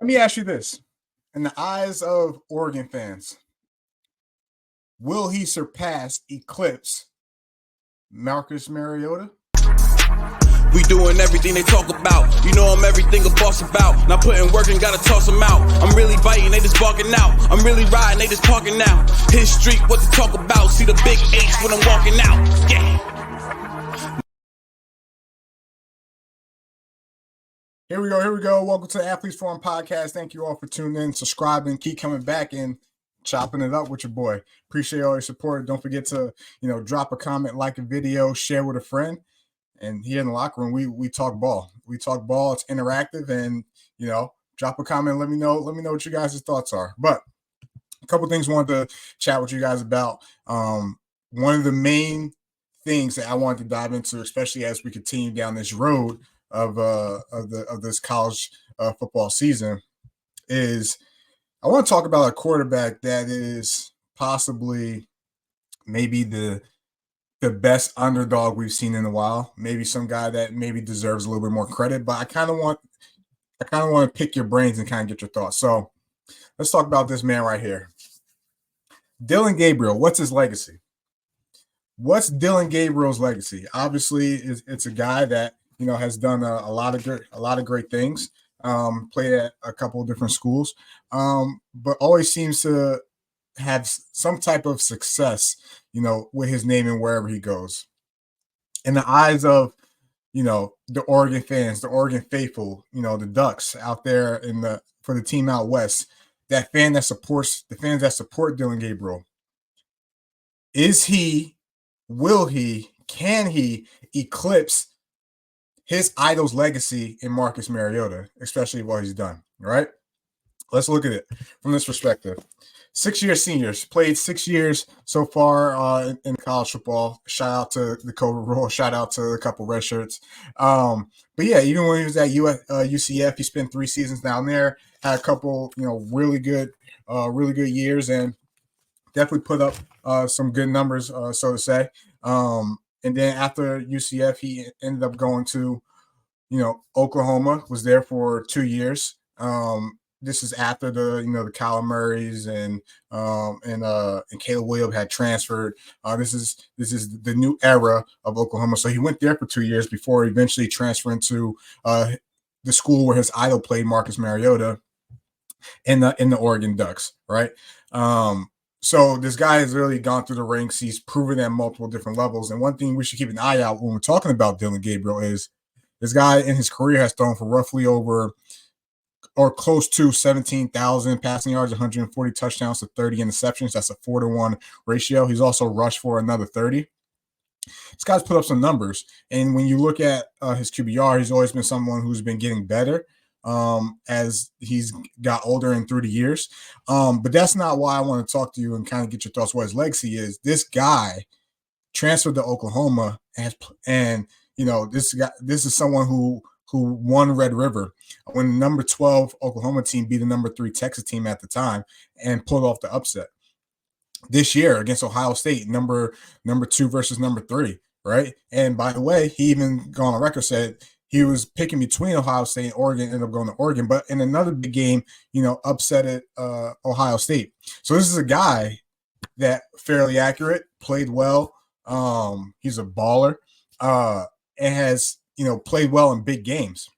Let me ask you this. In the eyes of Oregon fans, will he surpass, eclipse Marcus Mariota? We doing everything they talk about. You know I'm everything a boss about. Not putting work and gotta toss them out. I'm really biting, they just barking out. I'm really riding, they just parking now. His street, what to talk about. See the big H when I'm walking out. Yeah. Here we go. Welcome to the Athletes Forum Podcast. Thank you all for tuning in, subscribing, keep coming back and chopping it up with your boy. Appreciate all your support. Don't forget to, drop a comment, like a video, share with a friend. And here in the locker room, we talk ball. We talk ball. It's interactive, and drop a comment. Let me know what you guys' thoughts are. But a couple things I wanted to chat with you guys about. One of the main things that I wanted to dive into, especially as we continue down this road of this college football season, is I want to talk about a quarterback that is possibly maybe the best underdog we've seen in a while. Maybe some guy that maybe deserves a little bit more credit, but I kind of want to pick your brains and kind of get your thoughts. So let's talk about this man right here. Dillon Gabriel, what's his legacy? What's Dillon Gabriel's legacy? Obviously, it's a guy that has done a lot of great things. Played at a couple of different schools, but always seems to have some type of success, with his name and wherever he goes. In the eyes of, the Oregon fans, the Oregon faithful, the Ducks out there for the team out west, the fans that support Dillon Gabriel, can he eclipse his idol's legacy in Marcus Mariota, especially what he's done? All right. Let's look at it from this perspective. 6-year seniors, played 6 years so far in college football. Shout out to the COVID rule. Shout out to a couple red shirts. But yeah, even when he was at UCF, he spent 3 seasons down there. Had a couple, really good years, and definitely put up some good numbers, so to say. And then after UCF, he ended up going to, Oklahoma. Was there for 2 years. This is after the Kyler Murrays and Caleb Williams had transferred. This is the new era of Oklahoma. So he went there for 2 years before eventually transferring to the school where his idol played, Marcus Mariota, in the Oregon Ducks. Right. So this guy has really gone through the ranks. He's proven at multiple different levels. And one thing we should keep an eye out when we're talking about Dillon Gabriel is this guy in his career has thrown for roughly over or close to 17,000 passing yards, 140 touchdowns to 30 interceptions. That's a 4-to-1 ratio. He's also rushed for another 30. This guy's put up some numbers. And when you look at his QBR, he's always been someone who's been getting better as he's got older and through the years. But that's not why I want to talk to you and kind of get your thoughts what his legacy is. This guy transferred to Oklahoma and this is someone who won Red River when the number 12 Oklahoma team beat the number 3 Texas team at the time and pulled off the upset this year against Ohio State, number 2 versus number 3, right? And by the way, he even gone on record said he was picking between Ohio State and Oregon, ended up going to Oregon, but in another big game, upset at Ohio State. So this is a guy that fairly accurate, played well. He's a baller and has played well in big games.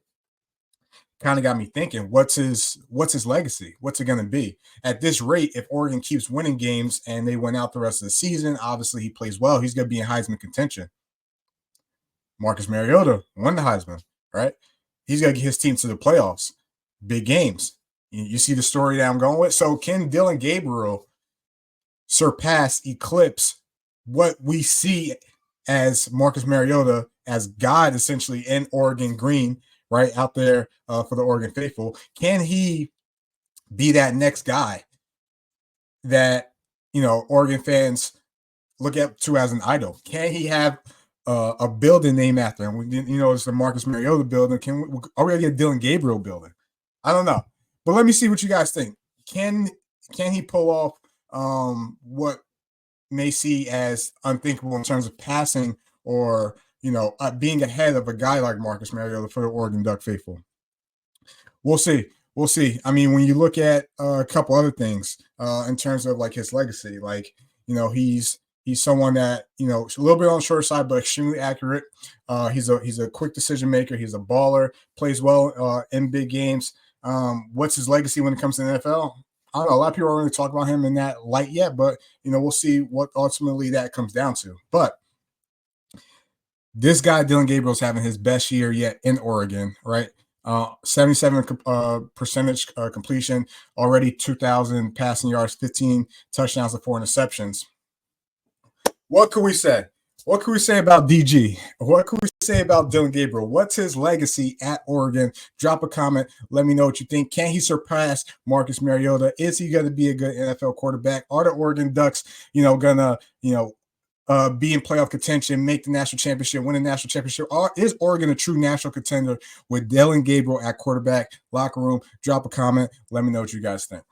Kind of got me thinking, what's his legacy? What's it going to be? At this rate, if Oregon keeps winning games and they win out the rest of the season, obviously he plays well. He's going to be in Heisman contention. Marcus Mariota won the Heisman, right? He's got to get his team to the playoffs. Big games. You see the story that I'm going with? So can Dillon Gabriel eclipse what we see as Marcus Mariota as God essentially in Oregon green, right out there for the Oregon faithful? Can he be that next guy that, Oregen fans look up to as an idol? Can he have a building named after him? It's the Marcus Mariota building. Are we going to get a Dillon Gabriel building? I don't know. But let me see what you guys think. Can he pull off what may see as unthinkable in terms of passing or being ahead of a guy like Marcus Mariota for the Oregon Duck faithful? We'll see. we'll see. I mean, when you look at a couple other things in terms of like his legacy, like, you know, he's someone that, you know, a little bit on the short side, but extremely accurate. He's a quick decision maker. He's a baller, plays well in big games. What's his legacy when it comes to the NFL? I don't know. A lot of people aren't really talking about him in that light yet, but, you know, we'll see what ultimately that comes down to. But this guy, Dillon Gabriel's having his best year yet in Oregon, right? 77 percentage completion, already 2,000 passing yards, 15 touchdowns, and 4 interceptions. What could we say? What can we say about DG? What can we say about Dillon Gabriel? What's his legacy at Oregon? Drop a comment. Let me know what you think. Can he surpass Marcus Mariota? Is he going to be a good NFL quarterback? Are the Oregon Ducks, you know, gonna, you know, be in playoff contention, make the national championship, win a national championship? Or is Oregon a true national contender with Dillon Gabriel at quarterback? Locker room. Drop a comment. Let me know what you guys think.